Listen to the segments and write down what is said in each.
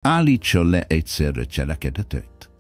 Állítsa le egyszerre cselekedetet.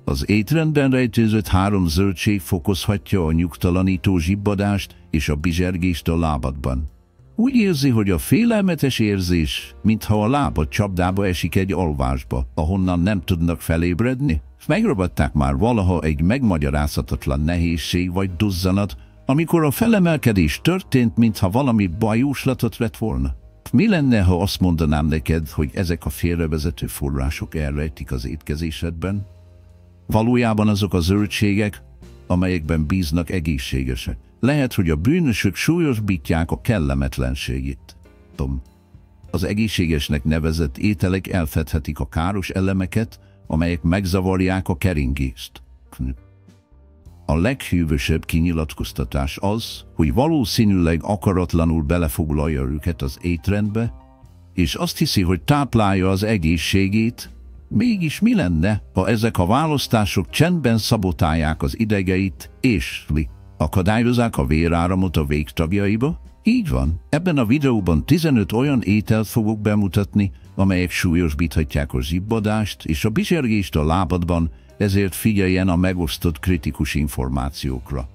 Az étrendben rejtőzött 3 zöldség fokozhatja a nyugtalanító zsibbadást és a bizsergést a lábadban. Úgy érzi, hogy a félelmetes érzés, mintha a lábad csapdába esik egy alvásba, ahonnan nem tudnak felébredni. Megragadták már valaha egy megmagyarázhatatlan nehézség vagy duzzanat, amikor a felemelkedés történt, mintha valami bajúslatot lett volna. Mi lenne, ha azt mondanám neked, hogy ezek a félrevezető források elrejtik az étkezésedben? Valójában azok a zöldségek, amelyekben bíznak, egészségesek. Lehet, hogy a bűnösök súlyosbítják a kellemetlenségét. Az egészségesnek nevezett ételek elfedhetik a káros elemeket, amelyek megzavarják a keringést. A leghűvösebb kinyilatkoztatás az, hogy valószínűleg akaratlanul belefoglalja őket az étrendbe, és azt hiszi, hogy táplálja az egészségét. Mégis mi lenne, ha ezek a választások csendben szabotálják az idegeit, és akadályozzák a véráramot a végtagjaiba? Így van, ebben a videóban 15 olyan ételt fogok bemutatni, amelyek súlyosbíthatják a zsibbadást és a bizsergést a lábadban, ezért figyeljen a megosztott kritikus információkra.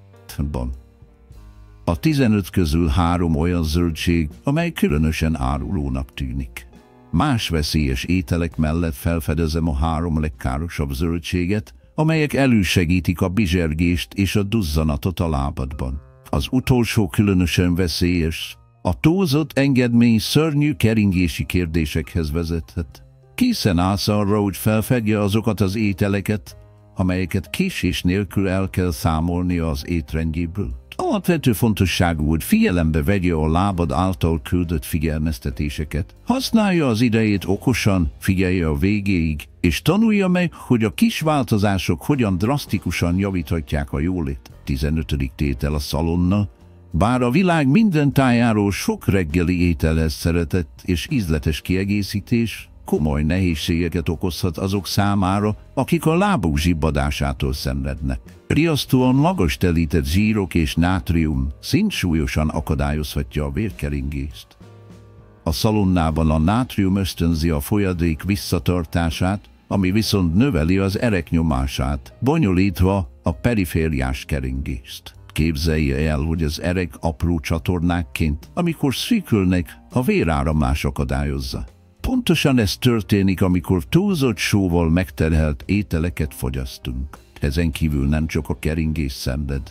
A 15 közül 3 olyan zöldség, amely különösen árulónak tűnik. Más veszélyes ételek mellett felfedezem a 3 legkárosabb zöldséget, amelyek elősegítik a bizsergést és a duzzanatot a lábadban. Az utolsó különösen veszélyes. A túlzott engedmény szörnyű keringési kérdésekhez vezethet. Készen állsz arra, hogy felfedje azokat az ételeket, amelyeket késés nélkül el kell számolnia az étrendjéből. Alapvető fontosságú, hogy figyelembe vegye a lábad által küldött figyelmeztetéseket. Használja az idejét okosan, figyelje a végéig, és tanulja meg, hogy a kis változások hogyan drasztikusan javíthatják a jólét. 15. tétel a szalonna. Bár a világ minden tájáról sok reggeli ételhez szeretett és ízletes kiegészítés, komoly nehézségeket okozhat azok számára, akik a lábuk zsibbadásától szenvednek. Riasztóan magas telített zsírok és nátrium szint súlyosan akadályozhatja a vérkeringést. A szalonnában a nátrium ösztönzi a folyadék visszatartását, ami viszont növeli az ereknyomását, bonyolítva a perifériás keringést. Képzelje el, hogy az erek apró csatornákként, amikor szűkülnek, a véráramlás akadályozza. Pontosan ez történik, amikor túlzott sóval megterhelt ételeket fogyasztunk. Ezen kívül nem csak a keringés szenved.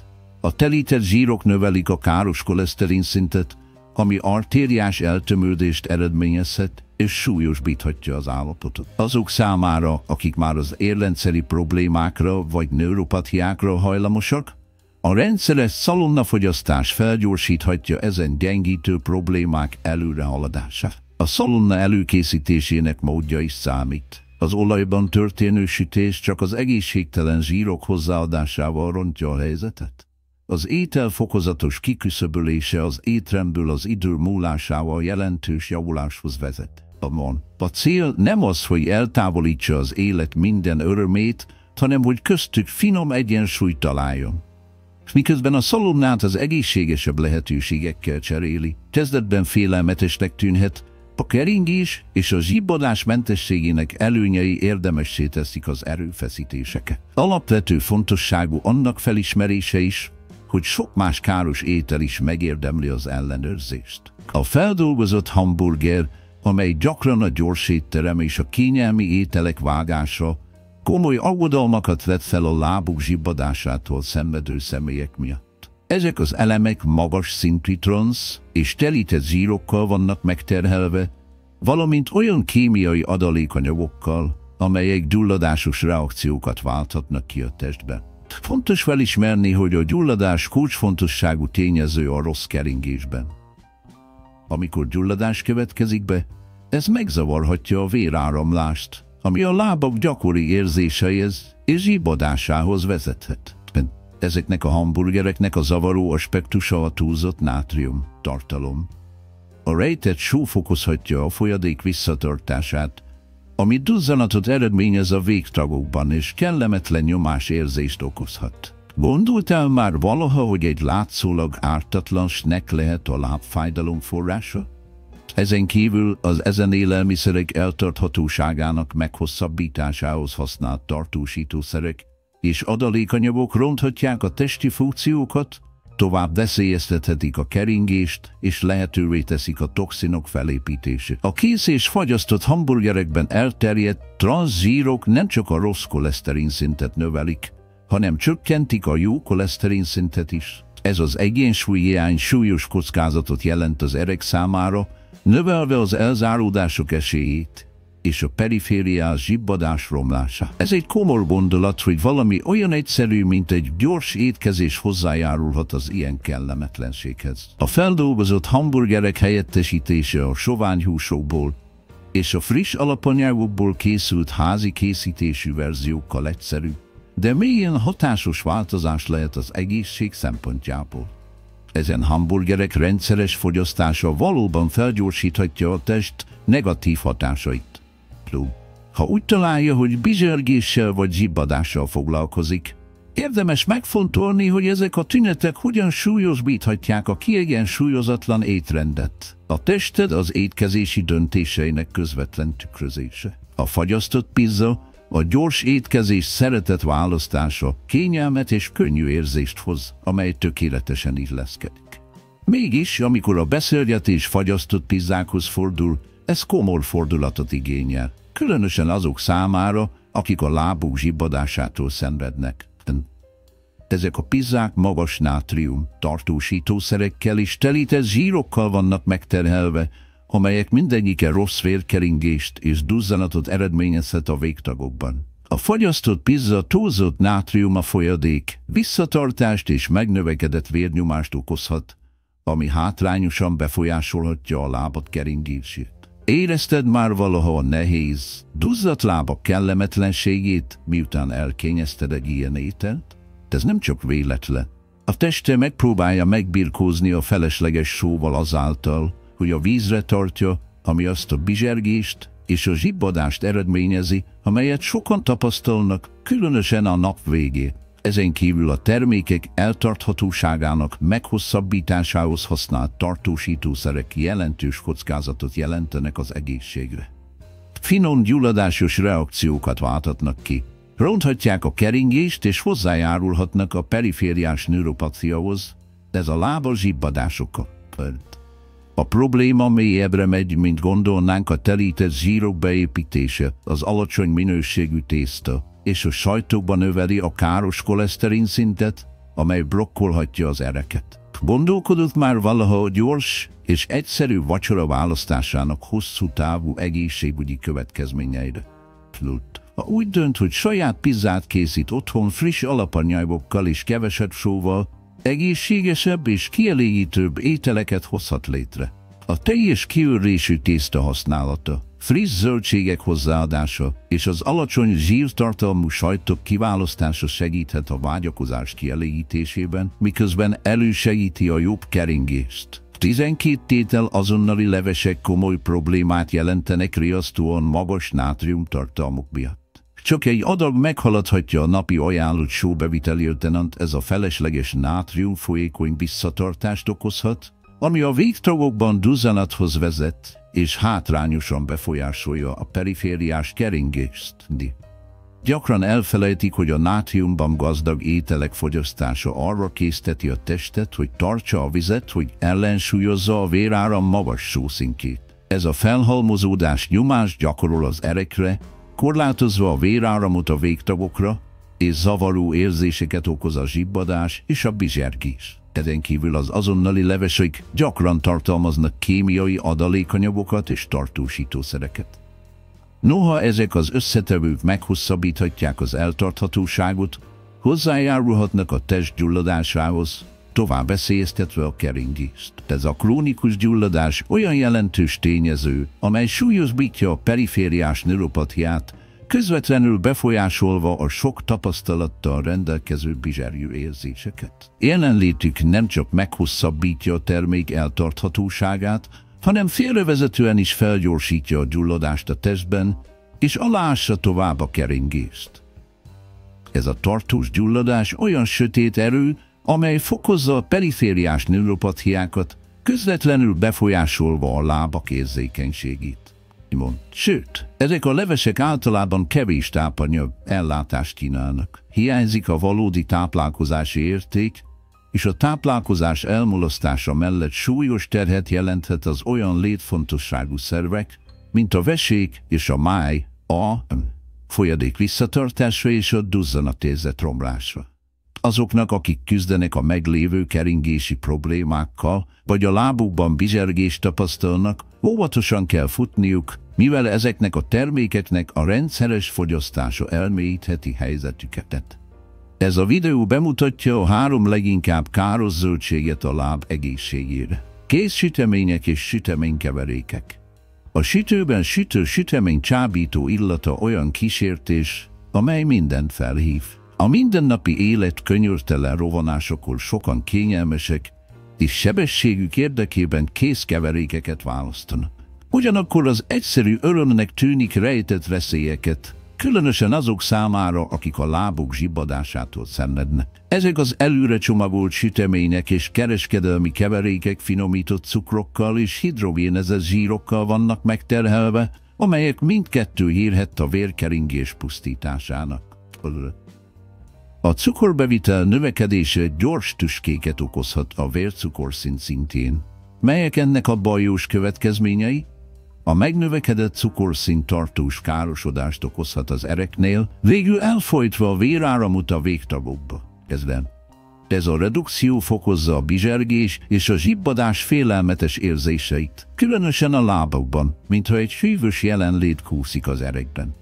A telített zsírok növelik a káros koleszterin szintet, ami artériás eltömődést eredményezhet és súlyosbíthatja az állapotot. Azok számára, akik már az érrendszeri problémákra vagy neuropatiákra hajlamosak, a rendszeres szalonnafogyasztás felgyorsíthatja ezen gyengítő problémák előrehaladását. A szalonna előkészítésének módja is számít. Az olajban történő sütés csak az egészségtelen zsírok hozzáadásával rontja a helyzetet. Az étel fokozatos kiküszöbölése az étrendből az idő múlásával jelentős javuláshoz vezet. A cél nem az, hogy eltávolítsa az élet minden örömét, hanem hogy köztük finom egyensúlyt találjon. Miközben a szalonnát az egészségesebb lehetőségekkel cseréli, kezdetben félelmetesnek tűnhet, a keringés és a zsibbadás mentességének előnyei érdemessé teszik az erőfeszítéseket. Alapvető fontosságú annak felismerése is, hogy sok más káros étel is megérdemli az ellenőrzést. A feldolgozott hamburger, amely gyakran a gyors étterem és a kényelmi ételek vágása, komoly aggodalmakat vet fel a lábuk zsibbadásától szenvedő személyek miatt. Ezek az elemek magas szintű transz és telített zsírokkal vannak megterhelve, valamint olyan kémiai adalékanyagokkal, amelyek gyulladásos reakciókat válthatnak ki a testben. Fontos felismerni, hogy a gyulladás kulcsfontosságú tényező a rossz keringésben. Amikor gyulladás következik be, ez megzavarhatja a véráramlást, ami a lábak gyakori érzéseihez és zsibbadásához vezethet. Ezeknek a hamburgereknek a zavaró aspektusa a túlzott nátrium tartalom. A rejtett só fokozhatja a folyadék visszatartását, ami duzzanatot eredményez a végtagokban és kellemetlen nyomásérzést okozhat. Gondoltál már valaha, hogy egy látszólag ártatlan snack lehet a lábfájdalom forrása? Ezen kívül az ezen élelmiszerek eltarthatóságának meghosszabbításához használt tartósítószerek és adalékanyagok ronthatják a testi funkciókat, tovább veszélyeztethetik a keringést és lehetővé teszik a toxinok felépítését. A kész és fagyasztott hamburgerekben elterjedt transzsírok nem csak a rossz koleszterin szintet növelik, hanem csökkentik a jó koleszterin szintet is. Ez az egyensúlyhiány súlyos kockázatot jelent az erek számára, növelve az elzáródások esélyét és a perifériás zsibbadás romlása. Ez egy komoly gondolat, hogy valami olyan egyszerű, mint egy gyors étkezés hozzájárulhat az ilyen kellemetlenséghez. A feldolgozott hamburgerek helyettesítése a soványhúsokból és a friss alapanyagokból készült házi készítésű verziókkal egyszerű, de mélyen hatásos változás lehet az egészség szempontjából. Ezen hamburgerek rendszeres fogyasztása valóban felgyorsíthatja a test negatív hatásait. Ha úgy találja, hogy bizsergéssel vagy zsibbadással foglalkozik, érdemes megfontolni, hogy ezek a tünetek hogyan súlyosbíthatják a kiegyensúlyozatlan étrendet. A tested az étkezési döntéseinek közvetlen tükrözése. A fagyasztott pizza, a gyors étkezés szeretett választása kényelmet és könnyű érzést hoz, amely tökéletesen illeszkedik. Mégis, amikor a beszélgetés fagyasztott pizzákhoz fordul, ez komoly fordulatot igényel, különösen azok számára, akik a lábuk zsibbadásától szenvednek. Ezek a pizzák magas nátrium tartósítószerekkel és telített zsírokkal vannak megterhelve, amelyek mindegyike rossz vérkeringést és duzzanatot eredményezhet a végtagokban. A fagyasztott pizza túlzott nátrium a folyadék, visszatartást és megnövekedett vérnyomást okozhat, ami hátrányosan befolyásolhatja a lábad keringését. Érezted már valaha a nehéz, duzzadt lábak kellemetlenségét, miután elkényezted egy ilyen ételt? Ez nem csak véletlen. A teste megpróbálja megbirkózni a felesleges sóval azáltal, hogy a vízre tartja, ami azt a bizsergést és a zsibbadást eredményezi, amelyet sokan tapasztalnak, különösen a nap végén. Ezen kívül a termékek eltarthatóságának meghosszabbításához használt tartósítószerek jelentős kockázatot jelentenek az egészségre. Finom gyulladásos reakciókat válthatnak ki, ronthatják a keringést és hozzájárulhatnak a perifériás neuropatiához, ez a lábas zsibbadásokkal. A probléma mélyebbre megy, mint gondolnánk, a telített zsírok beépítése, az alacsony minőségű tészta és a sajtokban növeli a káros koleszterin szintet, amely blokkolhatja az ereket. Gondolkodott már valaha a gyors és egyszerű vacsora választásának hosszú távú egészségügyi következményeire? Ha úgy dönt, hogy saját pizzát készít otthon friss alapanyagokkal és kevesebb sóval, egészségesebb és kielégítőbb ételeket hozhat létre. A teljes kiörlésű tészta használata, friss zöldségek hozzáadása és az alacsony zsírtartalmú sajtok kiválasztása segíthet a vágyakozás kielégítésében, miközben elősegíti a jobb keringést. 12 tétel azonnali levesek komoly problémát jelentenek riasztóan magas nátriumtartalmuk miatt. Csak egy adag meghaladhatja a napi ajánlott sóbevitelértenant, ez a felesleges nátrium folyékony visszatartást okozhat, ami a végtagokban duzzanathoz vezet, és hátrányosan befolyásolja a perifériás keringést. Gyakran elfelejtik, hogy a nátriumban gazdag ételek fogyasztása arra készteti a testet, hogy tartsa a vizet, hogy ellensúlyozza a véráram magas sószintjét. Ez a felhalmozódás nyomást gyakorol az erekre, korlátozva a véráramot a végtagokra, és zavaró érzéseket okoz a zsibbadás és a bizsergés. Ezen kívül az azonnali levesek gyakran tartalmaznak kémiai adalékanyagokat és tartósítószereket. Noha ezek az összetevők meghosszabbíthatják az eltarthatóságot, hozzájárulhatnak a test gyulladásához, tovább veszélyeztetve a keringést. Ez a krónikus gyulladás olyan jelentős tényező, amely súlyosbítja a perifériás neuropatiát, közvetlenül befolyásolva a sok tapasztalattal rendelkező bizsergő érzéseket. Jelenlétük nem csak meghosszabbítja a termék eltarthatóságát, hanem félrevezetően is felgyorsítja a gyulladást a testben, és aláássa tovább a keringést. Ez a tartós gyulladás olyan sötét erő, amely fokozza a perifériás neuropatiákat, közvetlenül befolyásolva a lábak érzékenységét. Sőt, ezek a levesek általában kevés tápanyag ellátást kínálnak. Hiányzik a valódi táplálkozási érték, és a táplálkozás elmulasztása mellett súlyos terhet jelenthet az olyan létfontosságú szervek, mint a vesék és a máj, a folyadék visszatartása és a duzzanatérzet romlása. Azoknak, akik küzdenek a meglévő keringési problémákkal, vagy a lábukban bizsergést tapasztalnak, óvatosan kell futniuk, mivel ezeknek a termékeknek a rendszeres fogyasztása elmélyítheti helyzetüket. Ez a videó bemutatja a 3 leginkább káros zöldséget a láb egészségére. Készsütemények és süteménykeverékek. A sütőben sütő sütemény csábító illata olyan kísértés, amely mindent felhív. A mindennapi élet könyörtelen rohanásakor sokan kényelmesek, és sebességük érdekében készkeverékeket választanak. Ugyanakkor az egyszerű örömnek tűnik rejtett veszélyeket, különösen azok számára, akik a lábuk zsibbadásától szenvednek. Ezek az előre csomagolt sütemények és kereskedelmi keverékek finomított cukrokkal és hidrogénezett zsírokkal vannak megterhelve, amelyek mindkettő hírhett a vérkeringés pusztításának. A cukorbevitel növekedése gyors tüskéket okozhat a vércukorszint szintjén. Melyek ennek a bajós következményei? A megnövekedett cukorszint tartós károsodást okozhat az ereknél, végül elfolytva a véráramot a végtagokba. Ez a redukció fokozza a bizsergés és a zsibbadás félelmetes érzéseit, különösen a lábakban, mintha egy hűvös jelenlét kúszik az erekben.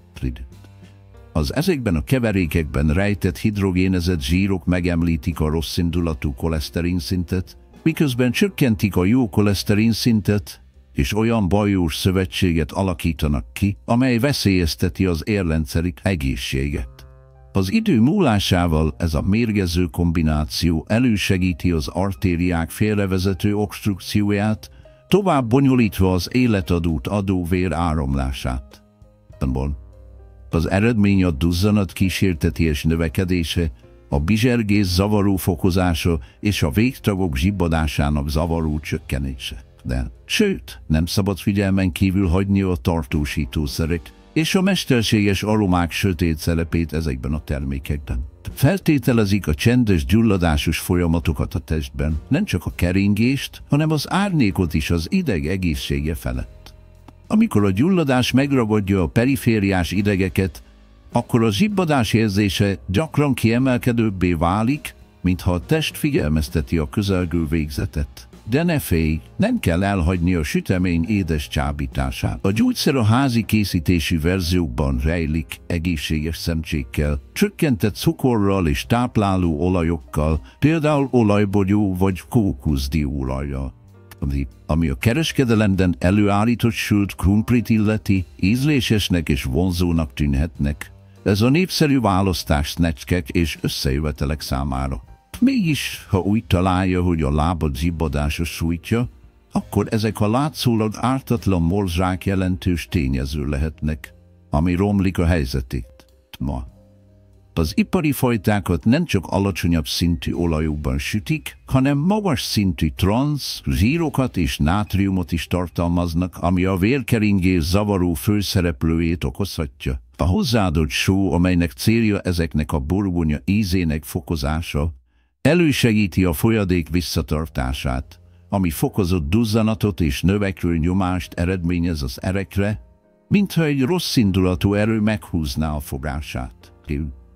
Az ezekben a keverékekben rejtett hidrogénezett zsírok megemlítik a rosszindulatú koleszterin szintet, miközben csökkentik a jó koleszterin szintet, és olyan bajós szövetséget alakítanak ki, amely veszélyezteti az érrendszeri egészséget. Az idő múlásával ez a mérgező kombináció elősegíti az artériák félrevezető obstrukcióját, tovább bonyolítva az életadót adó vér áramlását. Az eredmény a duzzanat kísérteties növekedése, a bizsergés zavaró fokozása és a végtagok zsibbadásának zavaró csökkenése. Sőt, nem szabad figyelmen kívül hagyni a tartósítószerek és a mesterséges aromák sötét szerepét ezekben a termékekben. Feltételezik a csendes gyulladásos folyamatokat a testben, nem csak a keringést, hanem az árnyékot is az ideg egészsége felett. Amikor a gyulladás megragadja a perifériás idegeket, akkor a zsibbadás érzése gyakran kiemelkedőbbé válik, mintha a test figyelmezteti a közelgő végzetet. De ne félj, nem kell elhagyni a sütemény édes csábítását. A gyógyszer a házi készítésű verziókban rejlik, egészséges szemcsékkel, csökkentett cukorral és tápláló olajokkal, például olajbogyó vagy kókuszdióolajjal. Ami a kereskedelemben előállított sült krumplit illeti, ízlésesnek és vonzónak tűnhetnek. Ez a népszerű választás snacskek és összejövetelek számára. Mégis, ha úgy találja, hogy a lábad zsibbadása sújtja, akkor ezek a látszólag ártatlan morzsák jelentős tényező lehetnek, ami romlik a helyzetét. Az ipari fajtákat nem csak alacsonyabb szintű olajokban sütik, hanem magas szintű transz, zsírokat és nátriumot is tartalmaznak, ami a vérkeringés zavaró főszereplőjét okozhatja. A hozzáadott só, amelynek célja ezeknek a burgonya ízének fokozása, elősegíti a folyadék visszatartását, ami fokozott duzzanatot és növekvő nyomást eredményez az erekre, mintha egy rosszindulatú erő meghúzná a fogását.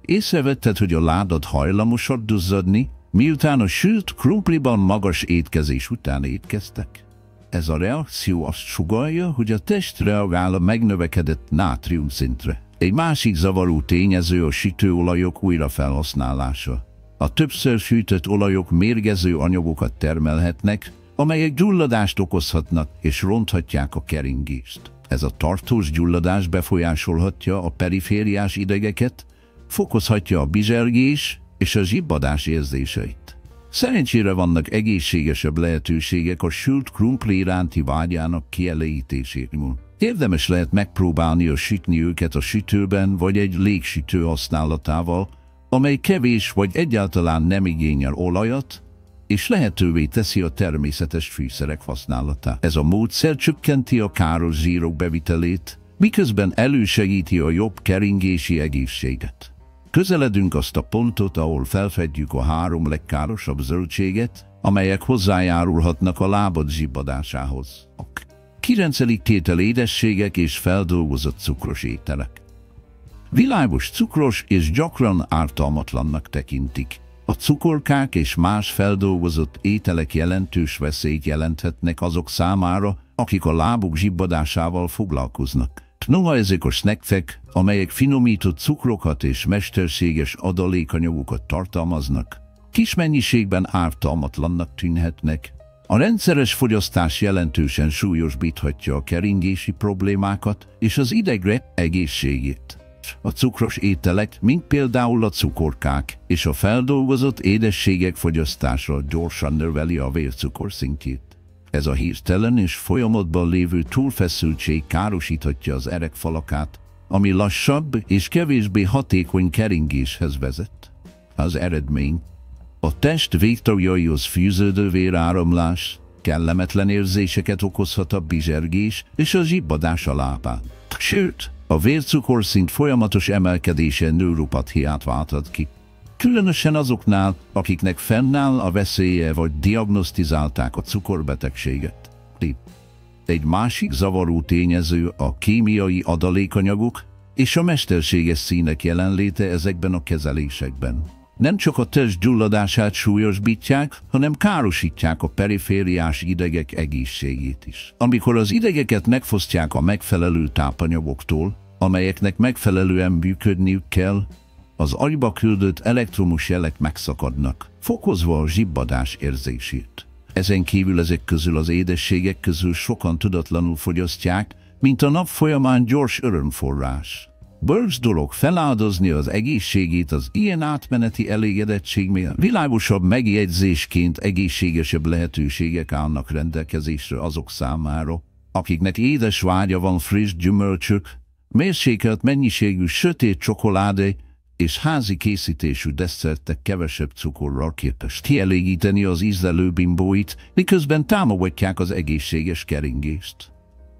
Észrevetted, hogy a lábad hajlamosabb duzzadni, miután a sült krumpliban magas étkezés után étkeztek? Ez a reakció azt sugallja, hogy a test reagál a megnövekedett nátriumszintre. Egy másik zavaró tényező a sütőolajok újrafelhasználása. A többször fűtött olajok mérgező anyagokat termelhetnek, amelyek gyulladást okozhatnak és ronthatják a keringést. Ez a tartós gyulladás befolyásolhatja a perifériás idegeket, fokozhatja a bizsergés és a zsibbadás érzéseit. Szerencsére vannak egészségesebb lehetőségek a sült krumpli iránti vágyának kielégítésére. Érdemes lehet megpróbálni a sütni őket a sütőben vagy egy légsütő használatával, amely kevés vagy egyáltalán nem igényel olajat, és lehetővé teszi a természetes fűszerek használatát. Ez a módszer csökkenti a káros zsírok bevitelét, miközben elősegíti a jobb keringési egészséget. Közeledünk azt a pontot, ahol felfedjük a 3 legkárosabb zöldséget, amelyek hozzájárulhatnak a lábad zsibbadásához. A 9. tétel édességek és feldolgozott cukros ételek. Világos cukros és gyakran ártalmatlannak tekintik. A cukorkák és más feldolgozott ételek jelentős veszélyt jelenthetnek azok számára, akik a lábuk zsibbadásával foglalkoznak. Noha ezek a snackek, amelyek finomított cukrokat és mesterséges adalékanyagokat tartalmaznak, kis mennyiségben ártalmatlannak tűnhetnek. A rendszeres fogyasztás jelentősen súlyosbíthatja a keringési problémákat és az idegre egészségét. A cukros ételek, mint például a cukorkák és a feldolgozott édességek fogyasztása gyorsan növeli a vércukor szintjét. Ez a hirtelen és folyamatban lévő túlfeszültség károsíthatja az erekfalakát, ami lassabb és kevésbé hatékony keringéshez vezet. Az eredmény: a test végtagjaihoz fűződő véráramlás, kellemetlen érzéseket okozhat a bizsergés és a zsibbadás a lábán. Sőt, a vércukorszint folyamatos emelkedése neuropathiát válthat ki. Különösen azoknál, akiknek fennáll a veszélye vagy diagnosztizálták a cukorbetegséget. Egy másik zavaró tényező a kémiai adalékanyagok és a mesterséges színek jelenléte ezekben a kezelésekben. Nem csak a test gyulladását súlyosbítják, hanem károsítják a perifériás idegek egészségét is. Amikor az idegeket megfosztják a megfelelő tápanyagoktól, amelyeknek megfelelően működniük kell, az agyba küldött elektromos jelek megszakadnak, fokozva a zsibbadás érzését. Ezen kívül ezek közül az édességek közül sokan tudatlanul fogyasztják, mint a nap folyamán gyors örömforrás. Bölcs dolog feláldozni az egészségét az ilyen átmeneti elégedettség miatt. Világosabb megjegyzésként egészségesebb lehetőségek állnak rendelkezésre azok számára, akiknek édes vágya van friss gyümölcsök, mérsékelt mennyiségű sötét csokoládé és házi készítésű desszertek kevesebb cukorral képes kielégíteni az ízlelő bimbóit, miközben támogatják az egészséges keringést.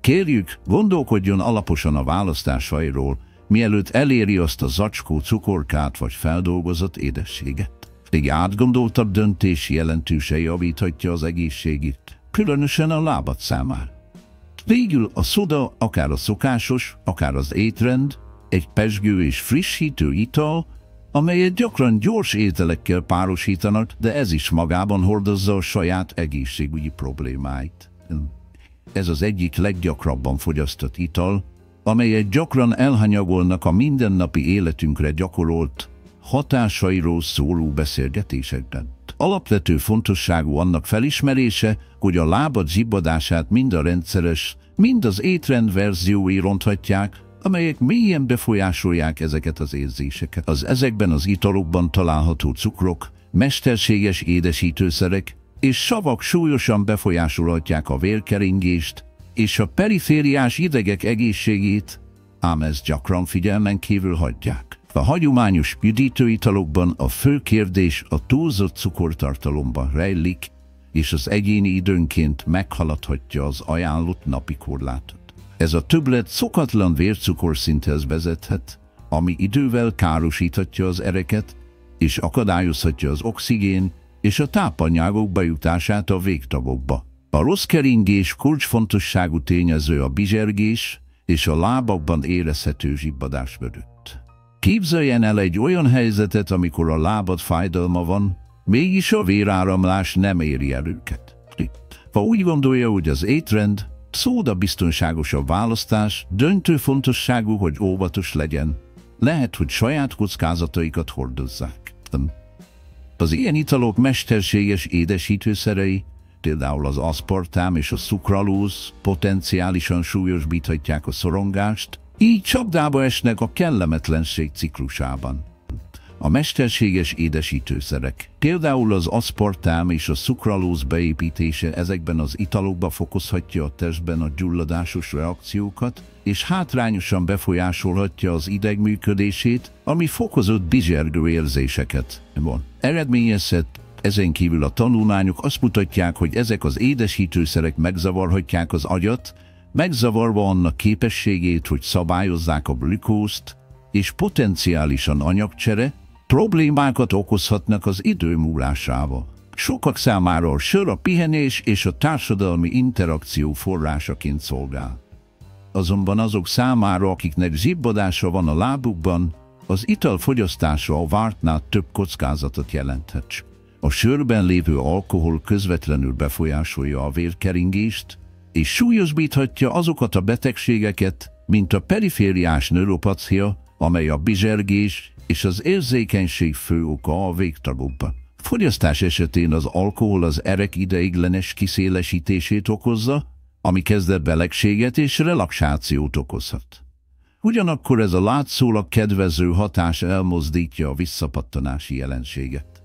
Kérjük, gondolkodjon alaposan a választásairól, mielőtt eléri azt a zacskó cukorkát vagy feldolgozott édességet. Egy átgondoltabb döntés jelentősen javíthatja az egészségét, különösen a lábad számára. Végül a szoda, akár a szokásos, akár az étrend, egy pezsgő és frissítő ital, amelyet gyakran gyors ételekkel párosítanak, de ez is magában hordozza a saját egészségügyi problémáit. Ez az egyik leggyakrabban fogyasztott ital, amelyet gyakran elhanyagolnak a mindennapi életünkre gyakorolt hatásairól szóló beszélgetésekben. Alapvető fontosságú annak felismerése, hogy a lábad zsibbadását mind a rendszeres, mind az étrend verziói ronthatják, amelyek mélyen befolyásolják ezeket az érzéseket. Az ezekben az italokban található cukrok, mesterséges édesítőszerek és savak súlyosan befolyásolhatják a vérkeringést és a perifériás idegek egészségét, ám ezt gyakran figyelmen kívül hagyják. A hagyományos üdítőitalokban a fő kérdés a túlzott cukortartalomban rejlik, és az egyéni időnként meghaladhatja az ajánlott napi korlátot. Ez a többlet szokatlan vércukorszinthez vezethet, ami idővel károsíthatja az ereket, és akadályozhatja az oxigén és a tápanyagok bejutását a végtagokba. A rossz keringés kulcsfontosságú tényező a bizsergés és a lábakban érezhető zsibbadás mögött. Képzeljen el egy olyan helyzetet, amikor a lábad fájdalma van, mégis a véráramlás nem éri el őket. Ha úgy gondolja, hogy az étrend, szóda biztonságosabb választás, döntő fontosságú, hogy óvatos legyen, lehet, hogy saját kockázataikat hordozzák. Az ilyen italok mesterséges édesítőszerei, például az aszpartám és a szukralóz potenciálisan súlyosbíthatják a szorongást, így csapdába esnek a kellemetlenség ciklusában. A mesterséges édesítőszerek, például az aszpartám és a szukralóz beépítése ezekben az italokba fokozhatja a testben a gyulladásos reakciókat, és hátrányosan befolyásolhatja az ideg működését, ami fokozott bizsergő érzéseket eredményezhet, Ezen kívül a tanulmányok azt mutatják, hogy ezek az édesítőszerek megzavarhatják az agyat, megzavarva annak képességét, hogy szabályozzák a glükózt, és potenciálisan anyagcsere problémákat okozhatnak az idő múlásával. Sokak számára a sör a pihenés és a társadalmi interakció forrásaként szolgál. Azonban azok számára, akiknek zsibbadása van a lábukban, az ital fogyasztása a vártnál több kockázatot jelenthet. A sörben lévő alkohol közvetlenül befolyásolja a vérkeringést, és súlyosbíthatja azokat a betegségeket, mint a perifériás neuropatia, amely a bizsergés és az érzékenység fő oka a végtagokban. Fogyasztás esetén az alkohol az erek ideiglenes kiszélesítését okozza, ami kezdett belegséget és relaxációt okozhat. Ugyanakkor ez a látszólag kedvező hatás elmozdítja a visszapattanási jelenséget.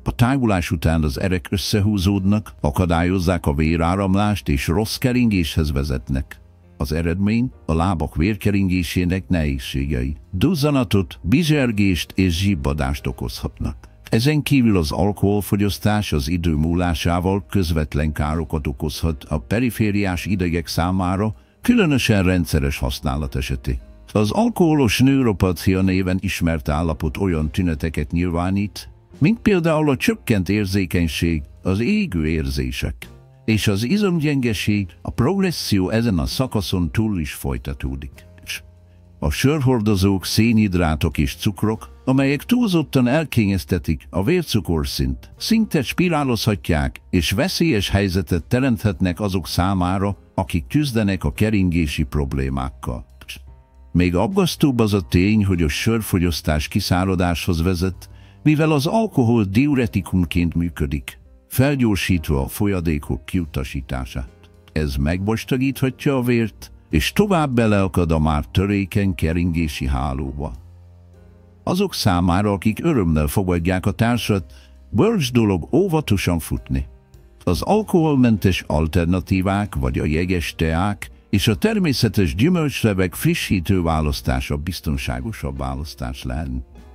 A tágulás után az erek összehúzódnak, akadályozzák a véráramlást és rossz keringéshez vezetnek. Az eredmény a lábak vérkeringésének nehézségei, duzzanatot, bizsergést és zsibbadást okozhatnak. Ezen kívül az alkoholfogyasztás az idő múlásával közvetlen károkat okozhat a perifériás idegek számára, különösen rendszeres használat esetén. Az alkoholos neuropatia néven ismert állapot olyan tüneteket nyilvánít, mint például a csökkent érzékenység, az égő érzések, és az izomgyengeség. A progresszió ezen a szakaszon túl is folytatódik. A sörhordozók, szénhidrátok és cukrok, amelyek túlzottan elkényeztetik a vércukorszint, szinte spirálozhatják és veszélyes helyzetet teremthetnek azok számára, akik küzdenek a keringési problémákkal. Még aggasztóbb az a tény, hogy a sörfogyasztás kiszáradáshoz vezet, mivel az alkohol diuretikumként működik, felgyorsítva a folyadékok kiutasítását. Ez megvastagíthatja a vért, és tovább beleakad a már törékeny keringési hálóba. Azok számára, akik örömmel fogadják a társat, bölcs dolog óvatosan futni. Az alkoholmentes alternatívák vagy a jeges teák és a természetes gyümölcslevek frissítő választása biztonságosabb választás lehet.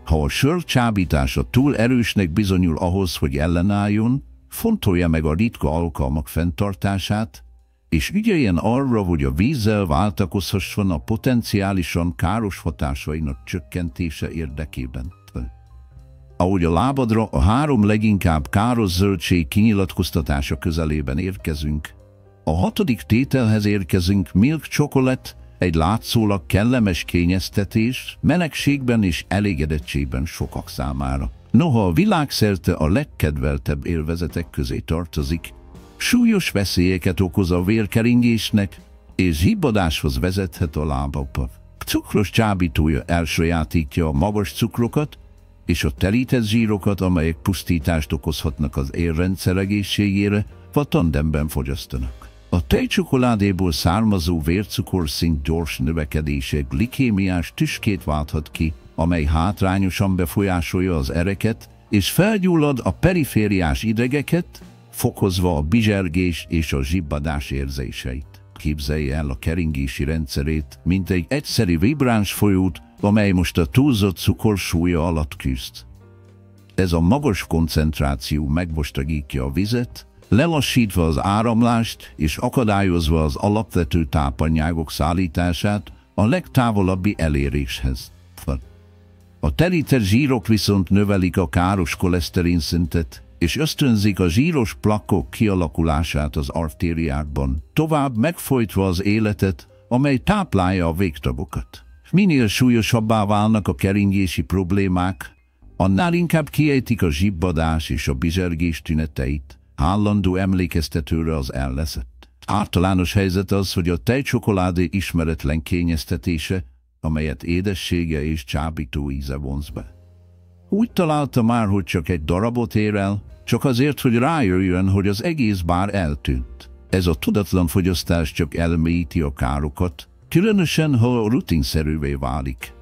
Ha a sör csábítása túl erősnek bizonyul ahhoz, hogy ellenálljon, fontolja meg a ritka alkalmak fenntartását, és ügyeljen arra, hogy a vízzel váltakozhasson a potenciálisan káros hatásainak csökkentése érdekében. Ahogy a lábadra a 3 leginkább káros zöldség kinyilatkoztatása közelében érkezünk, a 6. tételhez érkezünk: milk chocolate, egy látszólag kellemes kényeztetés, melegségben és elégedettségben sokak számára. Noha a világszerte a legkedveltebb élvezetek közé tartozik, súlyos veszélyeket okoz a vérkeringésnek, és zsibbadáshoz vezethet a lábakba. Cukros csábítója elsajátítja a magas cukrokat és a telített zsírokat, amelyek pusztítást okozhatnak az érrendszer egészségére, vagy tandemben fogyasztanak. A tejcsokoládéból származó vércukorszint gyors növekedése glikémiás tüskét válthat ki, amely hátrányosan befolyásolja az ereket, és felgyullad a perifériás idegeket, fokozva a bizsergés és a zsibbadás érzéseit. Képzelje el a keringési rendszerét, mint egy egyszeri vibráns folyót, amely most a túlzott cukorsúlya alatt küzd. Ez a magas koncentráció megvastagítja a vizet, lelassítva az áramlást és akadályozva az alapvető tápanyagok szállítását a legtávolabbi eléréshez. A terített zsírok viszont növelik a káros koleszterin szintet, és ösztönzik a zsíros plakkok kialakulását az artériákban, tovább megfojtva az életet, amely táplálja a végtagokat. Minél súlyosabbá válnak a keringési problémák, annál inkább kiejtik a zsibbadás és a bizsergés tüneteit, állandó emlékeztetőre az elleszett. Általános helyzet az, hogy a tejcsokoládé ismeretlen kényeztetése, amelyet édessége és csábító íze vonz be. Úgy találta már, hogy csak egy darabot ér el, csak azért, hogy rájöjjön, hogy az egész bár eltűnt. Ez a tudatlan fogyasztás csak elmélyíti a károkat, különösen, ha rutinszerűvé válik.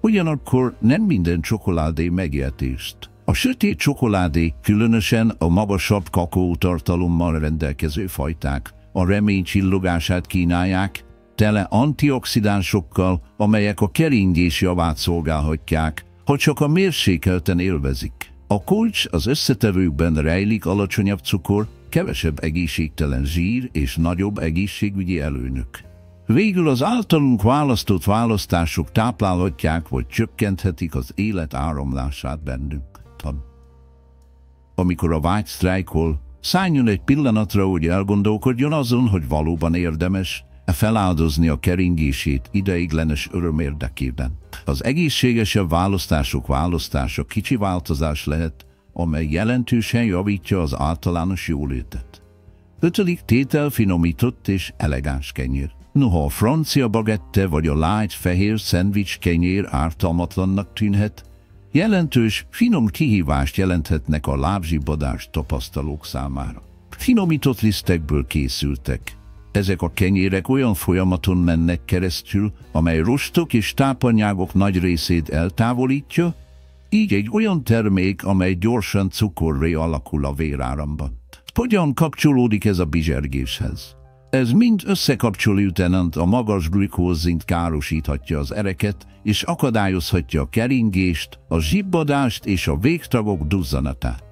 Ugyanakkor nem minden csokoládé megértést. A sötét csokoládé, különösen a magasabb kakaótartalommal rendelkező fajták, a remény csillogását kínálják, tele antioxidánsokkal, amelyek a keringés javát szolgálhatják, ha csak a mérsékelten élvezik. A kulcs az összetevőkben rejlik: alacsonyabb cukor, kevesebb egészségtelen zsír és nagyobb egészségügyi előnyök. Végül az általunk választott választások táplálhatják vagy csökkenthetik az élet áramlását bennünk. Amikor a vágy sztrájkol, szálljon egy pillanatra, hogy elgondolkodjon azon, hogy valóban érdemes feláldozni a keringését ideiglenes öröm érdekében. Az egészségesebb választása kicsi változás lehet, amely jelentősen javítja az általános jólétet. 5. tétel: finomított és elegáns kenyér. Noha a francia bagette vagy a light fehér szendvics kenyér ártalmatlannak tűnhet, jelentős, finom kihívást jelenthetnek a lábzsibbadást tapasztalók számára. Finomított lisztekből készültek. Ezek a kenyérek olyan folyamaton mennek keresztül, amely rostok és tápanyagok nagy részét eltávolítja, így egy olyan termék, amely gyorsan cukorré alakul a véráramban. Hogyan kapcsolódik ez a bizsergéshez? Ez mind összekapcsol utána a magas glükózszint károsíthatja az ereket, és akadályozhatja a keringést, a zsibbadást és a végtagok duzzanatát.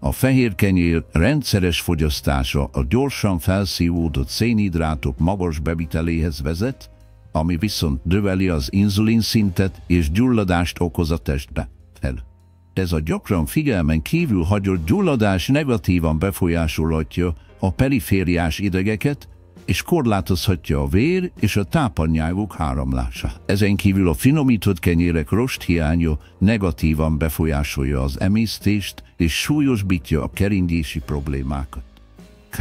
A fehér kenyér rendszeres fogyasztása a gyorsan felszívódott szénhidrátok magas beviteléhez vezet, ami viszont növeli az inzulin szintet és gyulladást okoz a testbe. Ez a gyakran figyelmen kívül hagyott gyulladás negatívan befolyásolhatja a perifériás idegeket, és korlátozhatja a vér és a tápanyagok áramlását. Ezen kívül a finomított kenyérek rosthiánya negatívan befolyásolja az emésztést és súlyosbítja a keringési problémákat.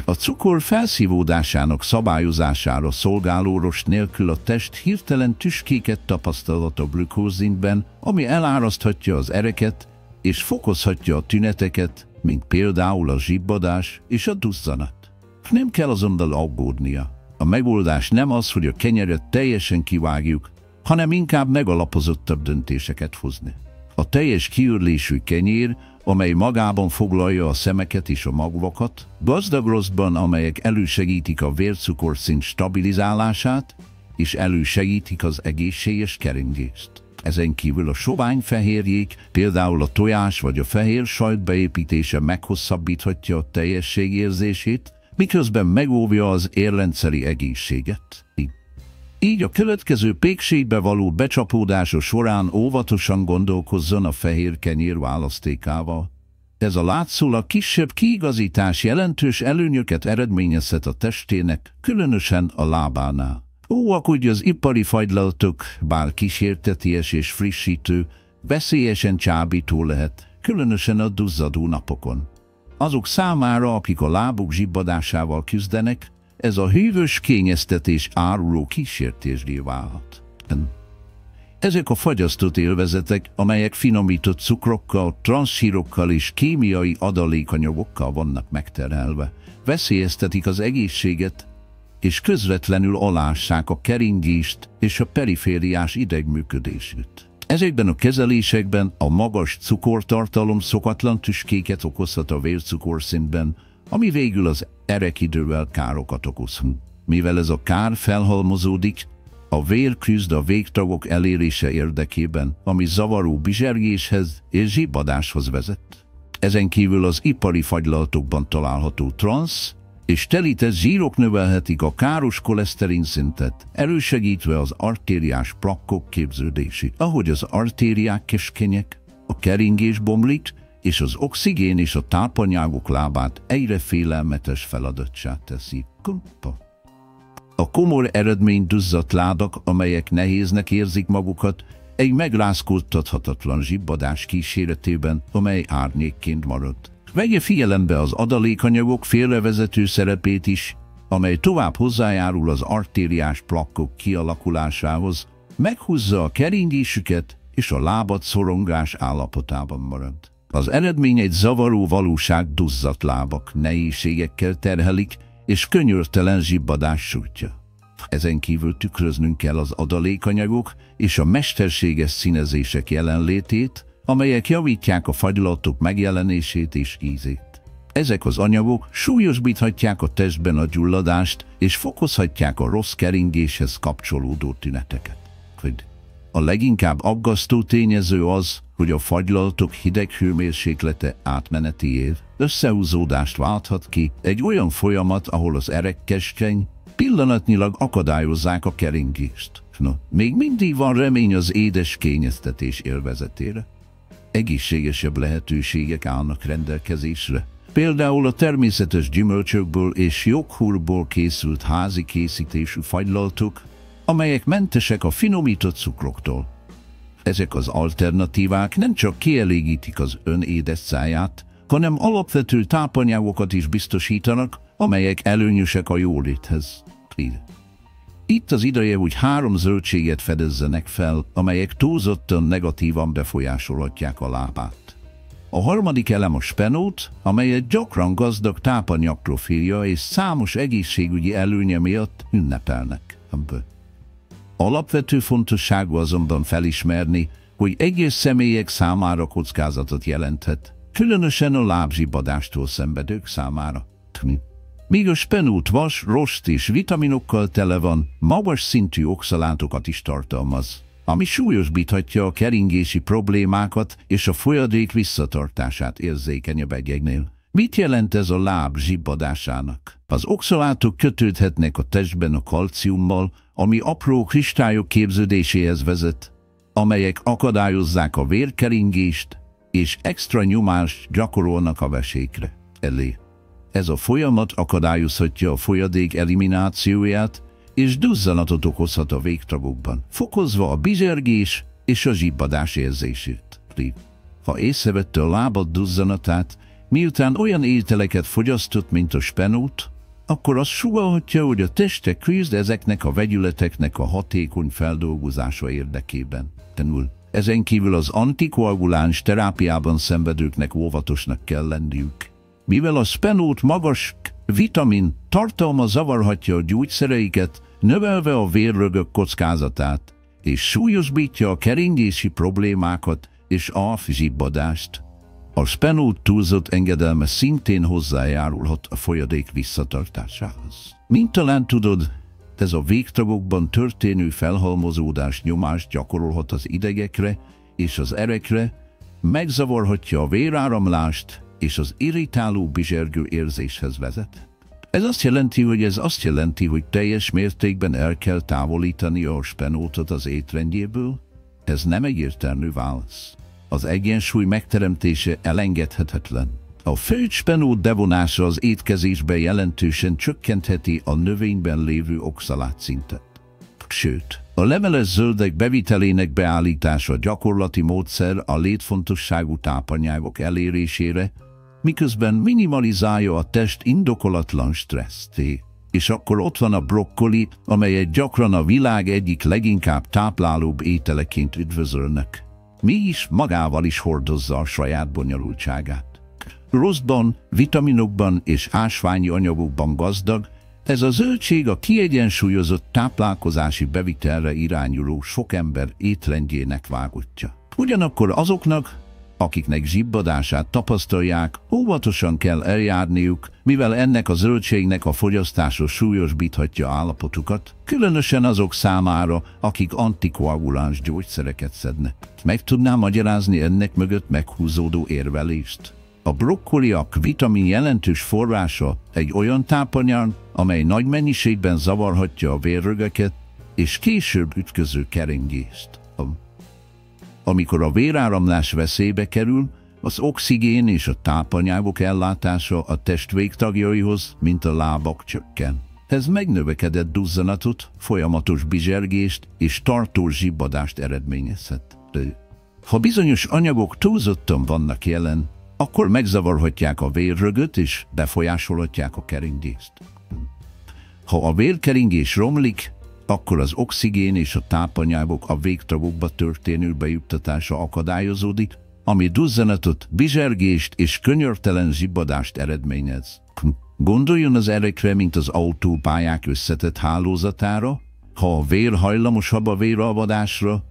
A cukor felszívódásának szabályozására szolgáló rost nélkül a test hirtelen tüskéket tapasztalhat a glükózszintben, ami eláraszthatja az ereket és fokozhatja a tüneteket, mint például a zsibbadás és a duzzanat. Nem kell azonnal aggódnia. A megoldás nem az, hogy a kenyeret teljesen kivágjuk, hanem inkább megalapozottabb döntéseket hozni. A teljes kiürlésű kenyér, amely magában foglalja a szemeket és a magvakat, gazdag rostban, amelyek elősegítik a vércukorszint stabilizálását, és elősegítik az egészséges keringést. Ezen kívül a sovány fehérjék, például a tojás vagy a fehér sajt beépítése meghosszabbíthatja a teljességérzését, miközben megóvja az érrendszeri egészséget. Így a következő pékségbe való becsapódása során óvatosan gondolkozzon a fehér kenyér választékával. Ez a látszólag kisebb kiigazítás jelentős előnyöket eredményezhet a testének, különösen a lábánál. Óvakodj az ipari fagylaltok, bár kísérteties és frissítő, veszélyesen csábító lehet, különösen a duzzadó napokon. Azok számára, akik a lábuk zsibbadásával küzdenek, ez a hűvös kényeztetés áruló kísértésé válhat. Ezek a fagyasztott élvezetek, amelyek finomított cukrokkal, transzsírokkal és kémiai adalékanyagokkal vannak megterhelve, veszélyeztetik az egészséget, és közvetlenül alássák a keringést és a perifériás idegműködését. Ezekben a kezelésekben a magas cukortartalom szokatlan tüskéket okozhat a vércukorszintben, ami végül az erekidővel károkat okozhat. Mivel ez a kár felhalmozódik, a vér küzd a végtagok elérése érdekében, ami zavaró bizsergéshez és zsibbadáshoz vezet. Ezen kívül az ipari fagylaltokban található transz és telített zsírok növelhetik a káros koleszterin szintet, elősegítve az artériás plakkok képződését. Ahogy az artériák keskenyek, a keringés bomlik, és az oxigén és a tápanyagok lábát egyre félelmetes feladattá teszi. A komor eredmény duzzadt ládak, amelyek nehéznek érzik magukat, egy megrázkódtathatatlan zsibbadás kíséretében, amely árnyékként marad. Vegye figyelembe az adalékanyagok félrevezető szerepét is, amely tovább hozzájárul az artériás plakkok kialakulásához, meghúzza a keringésüket, és a lábad szorongás állapotában marad. Az eredmény egy zavaró valóság, duzzadt lábak nehézségekkel terhelik, és könyörtelen zsibbadás sújtja. Ezen kívül tükröznünk kell az adalékanyagok és a mesterséges színezések jelenlétét, amelyek javítják a fagylatok megjelenését és ízét. Ezek az anyagok súlyosbíthatják a testben a gyulladást, és fokozhatják a rossz keringéshez kapcsolódó tüneteket. A leginkább aggasztó tényező az, hogy a fagylaltok hideg hőmérséklete átmeneti év összehúzódást válthat ki, egy olyan folyamat, ahol az erek keskeny pillanatnyilag akadályozzák a keringést. No, még mindig van remény az édes kényeztetés élvezetére. Egészségesebb lehetőségek állnak rendelkezésre. Például a természetes gyümölcsökből és joghurtból készült házi készítésű fagylaltok, amelyek mentesek a finomított cukroktól. Ezek az alternatívák nem csak kielégítik az ön édes száját, hanem alapvető tápanyagokat is biztosítanak, amelyek előnyösek a jóléthez. Itt az ideje, hogy 3 zöldséget fedezzenek fel, amelyek túlzottan negatívan befolyásolhatják a lábát. A harmadik elem a spenót, amelyet gyakran gazdag tápanyag profilja és számos egészségügyi előnye miatt ünnepelnek. Alapvető fontosságú azonban felismerni, hogy egyes személyek számára kockázatot jelenthet, különösen a lábzsibbadástól szenvedők számára. Míg a spenót vas, rost és vitaminokkal tele van, magas szintű oxalátokat is tartalmaz, ami súlyosbíthatja a keringési problémákat és a folyadék visszatartását érzékenyebb egyeknél. Mit jelent ez a láb zsibbadásának? Az oxalátok kötődhetnek a testben a kalciummal, ami apró kristályok képződéséhez vezet, amelyek akadályozzák a vérkeringést és extra nyomást gyakorolnak a vesékre elé. Ez a folyamat akadályozhatja a folyadék eliminációját, és duzzanatot okozhat a végtagokban, fokozva a bizsergés és a zsibbadás érzését. Ha észrevette a lábad duzzanatát, miután olyan ételeket fogyasztott, mint a spenót, akkor azt sugallhatja, hogy a teste küzd ezeknek a vegyületeknek a hatékony feldolgozása érdekében. Ezen kívül az antikoaguláns terápiában szenvedőknek óvatosnak kell lenniük. Mivel a spenót magas vitamin tartalma zavarhatja a gyógyszereiket, növelve a vérrögök kockázatát, és súlyosbítja a keringési problémákat és a zsibbadást. A spenót túlzott engedelme szintén hozzájárulhat a folyadék visszatartásához. Mint talán tudod, ez a végtagokban történő felhalmozódás nyomást gyakorolhat az idegekre és az erekre, megzavarhatja a véráramlást és az irritáló bizsergő érzéshez vezet. Ez azt jelenti, hogy teljes mértékben el kell távolítani a spenótot az étrendjéből? Ez nem egyértelmű válasz. Az egyensúly megteremtése elengedhetetlen. A főtt spenót bevonása az étkezésbe jelentősen csökkentheti a növényben lévő oxalátszintet. Sőt, a leveles zöldek bevitelének beállítása gyakorlati módszer a létfontosságú tápanyagok elérésére, miközben minimalizálja a test indokolatlan stresszt. És akkor ott van a brokkoli, amelyet gyakran a világ egyik leginkább táplálóbb ételeként üdvözölnek. Mégis magával is hordozza a saját bonyolultságát. Rostban, vitaminokban és ásványi anyagokban gazdag, ez a zöldség a kiegyensúlyozott táplálkozási bevitelre irányuló sok ember étrendjének vágotja. Ugyanakkor azoknak, akiknek zsibbadását tapasztalják, óvatosan kell eljárniuk, mivel ennek a zöldségnek a fogyasztása súlyosbíthatja állapotukat, különösen azok számára, akik antikoaguláns gyógyszereket szednek. Meg tudnám magyarázni ennek mögött meghúzódó érvelést? A brokkoli a vitamin jelentős forrása egy olyan tápanyag, amely nagy mennyiségben zavarhatja a vérrögeket és később ütköző keringést. Amikor a véráramlás veszélybe kerül, az oxigén és a tápanyagok ellátása a test végtagjaihoz, mint a lábak csökken. Ez megnövekedett duzzanatot, folyamatos bizsergést és tartós zsibbadást eredményezhet. Ha bizonyos anyagok túlzottan vannak jelen, akkor megzavarhatják a vérrögöt és befolyásolhatják a keringést. Ha a vérkeringés romlik, akkor az oxigén és a tápanyagok a végtagokba történő bejuttatása akadályozódik, ami duzzanatot, bizsergést és könyörtelen zsibbadást eredményez. Gondoljon az erekre, mint az autópályák összetett hálózatára. Ha a vér hajlamosabb a véralvadásra,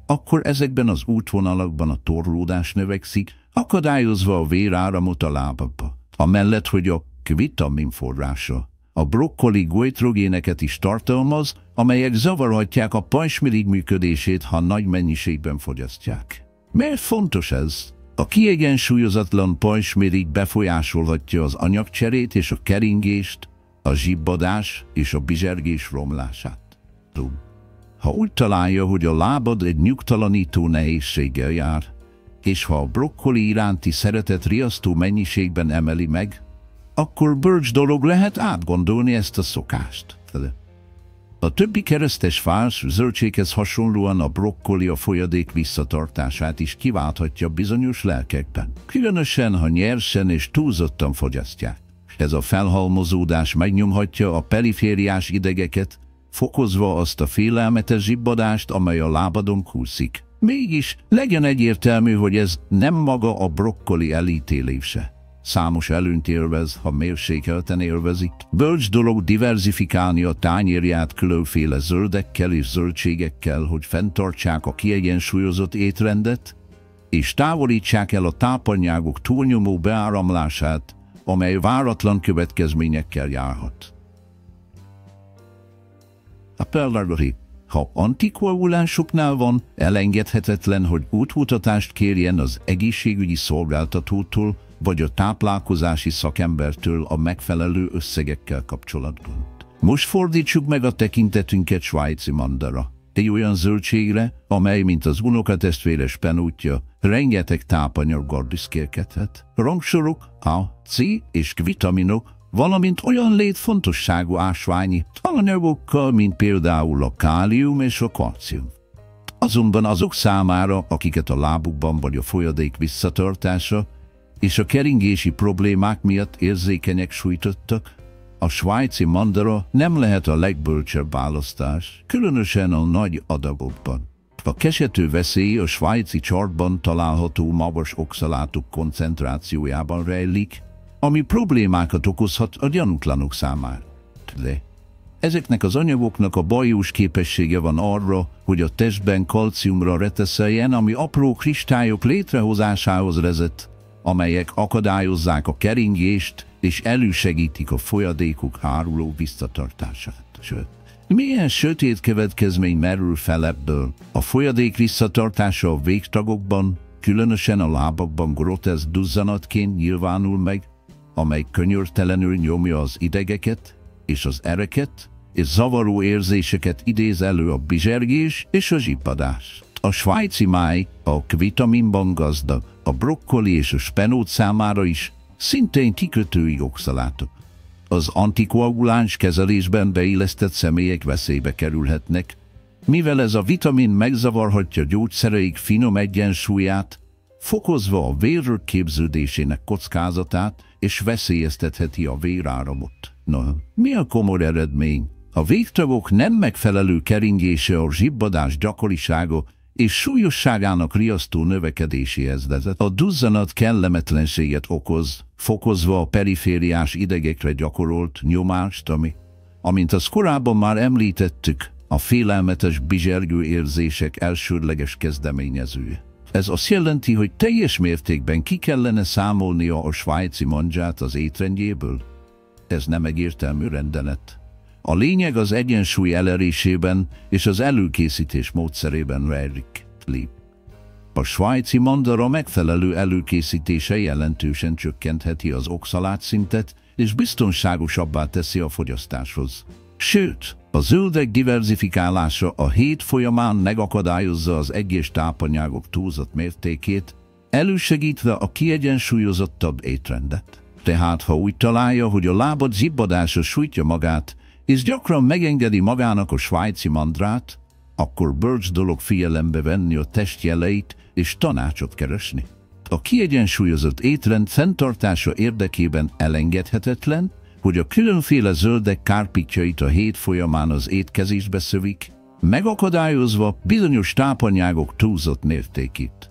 akkor ezekben az útvonalakban a torlódás növekszik, akadályozva a véráramot a lábakba. Amellett, hogy a vitamin forrása. A brokkoli goitrogéneket is tartalmaz, amelyek zavarhatják a pajzsmirigy működését, ha nagy mennyiségben fogyasztják. Miért fontos ez? A kiegyensúlyozatlan pajzsmirigy befolyásolhatja az anyagcserét és a keringést, a zsibbadás és a bizsergés romlását. Ha úgy találja, hogy a lábad egy nyugtalanító nehézséggel jár, és ha a brokkoli iránti szeretet riasztó mennyiségben emeli meg, akkor bölcs dolog lehet átgondolni ezt a szokást. A többi keresztes fás zöldséghez hasonlóan a brokkoli a folyadék visszatartását is kiválthatja bizonyos lelkekben, különösen ha nyersen és túlzottan fogyasztják. Ez a felhalmozódás megnyomhatja a perifériás idegeket, fokozva azt a félelmetes zsibbadást, amely a lábadon kúszik. Mégis legyen egyértelmű, hogy ez nem maga a brokkoli elítélése. Számos előnyt élvez, ha mérsékelten élvezik. Bölcs dolog diverzifikálni a tányérját különféle zöldekkel és zöldségekkel, hogy fenntartsák a kiegyensúlyozott étrendet, és távolítsák el a tápanyagok túlnyomó beáramlását, amely váratlan következményekkel járhat. A például, ha antikoagulánsoknál van, elengedhetetlen, hogy útmutatást kérjen az egészségügyi szolgáltatótól vagy a táplálkozási szakembertől a megfelelő összegekkel kapcsolatban. Most fordítsuk meg a tekintetünket svájci mandara, egy olyan zöldségre, amely, mint az unokatestvére spenótja, rengeteg tápanyaggal büszkélkedhet. Rangsorok, A, C és vitaminok, valamint olyan létfontosságú ásványi tananyagokkal, mint például a kálium és a kalcium. Azonban azok számára, akiket a lábukban vagy a folyadék visszatartása és a keringési problémák miatt érzékenyek sújtottak, a svájci mandara nem lehet a legbölcsebb választás, különösen a nagy adagokban. A keserű veszély a svájci chartban található magas oxalátok koncentrációjában rejlik, ami problémákat okozhat a gyanútlanok számára. De ezeknek az anyagoknak a bajós képessége van arra, hogy a testben kalciumra reteszeljen, ami apró kristályok létrehozásához vezet, amelyek akadályozzák a keringést és elősegítik a folyadékok áruló visszatartását. Sőt, milyen sötét következmény merül fel ebből? A folyadék visszatartása a végtagokban, különösen a lábakban groteszk duzzanatként nyilvánul meg, amely könyörtelenül nyomja az idegeket és az ereket, és zavaró érzéseket idéz elő a bizsergés és a zsibbadás. A svájci máj, a vitaminban gazdag, a brokkoli és a spenót számára is szintén kikötői oxalátok. Az antikoaguláns kezelésben beillesztett személyek veszélybe kerülhetnek, mivel ez a vitamin megzavarhatja gyógyszereik finom egyensúlyát, fokozva a vérrög képződésének kockázatát és veszélyeztetheti a véráramot. Na, mi a komoly eredmény? A végtagok nem megfelelő keringése a zsibbadás gyakorisága és súlyosságának riasztó növekedéséhez vezet. A duzzanat kellemetlenséget okoz, fokozva a perifériás idegekre gyakorolt nyomást, amint azt korábban már említettük, a félelmetes bizsergő érzések elsődleges kezdeményezője. Ez azt jelenti, hogy teljes mértékben ki kellene számolnia a svájci mandzsát az étrendjéből. Ez nem egyértelmű rendelet. A lényeg az egyensúly elérésében és az előkészítés módszerében rejlik. A svájci mandara megfelelő előkészítése jelentősen csökkentheti az oxalátszintet és biztonságosabbá teszi a fogyasztáshoz. Sőt, a zöldek diverzifikálása a hét folyamán megakadályozza az egyes tápanyagok túlzott mértékét, elősegítve a kiegyensúlyozottabb étrendet. Tehát, ha úgy találja, hogy a lábad zsibbadása sújtja magát, és gyakran megengedi magának a svájci mandrát, akkor bölcs dolog figyelembe venni a testjeleit és tanácsot keresni. A kiegyensúlyozott étrend fenntartása érdekében elengedhetetlen, hogy a különféle zöldek kárpitjait a hét folyamán az étkezésbe szövik, megakadályozva bizonyos tápanyagok túlzott mértékét.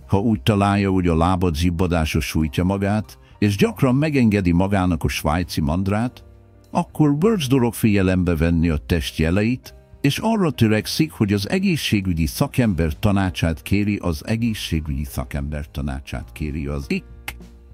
Ha úgy találja, hogy a lábad zsibbadása sújtja magát, és gyakran megengedi magának a svájci mandrát, akkor bölcs dolog figyelembe venni a testjeleit, és arra törekszik, hogy az egészségügyi szakember tanácsát kéri az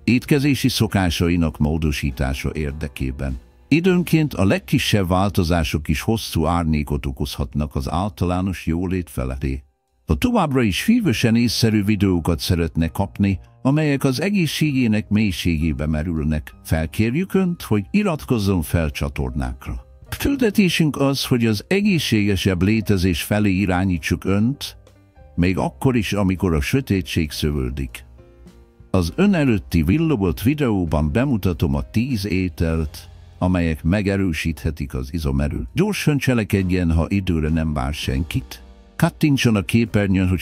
étkezési szokásainak módosítása érdekében. Időnként a legkisebb változások is hosszú árnyékot okozhatnak az általános jólét felé. Ha továbbra is hűvösen észszerű videókat szeretne kapni, amelyek az egészségének mélységébe merülnek, felkérjük Önt, hogy iratkozzon fel csatornákra. Küldetésünk az, hogy az egészségesebb létezés felé irányítsuk Önt, még akkor is, amikor a sötétség szövöldik. Az Ön előtti villogott videóban bemutatom a 10 ételt, amelyek megerősíthetik az izomerőt. Gyorsan cselekedjen, ha időre nem vár senkit. Kattintson a képernyőn, hogy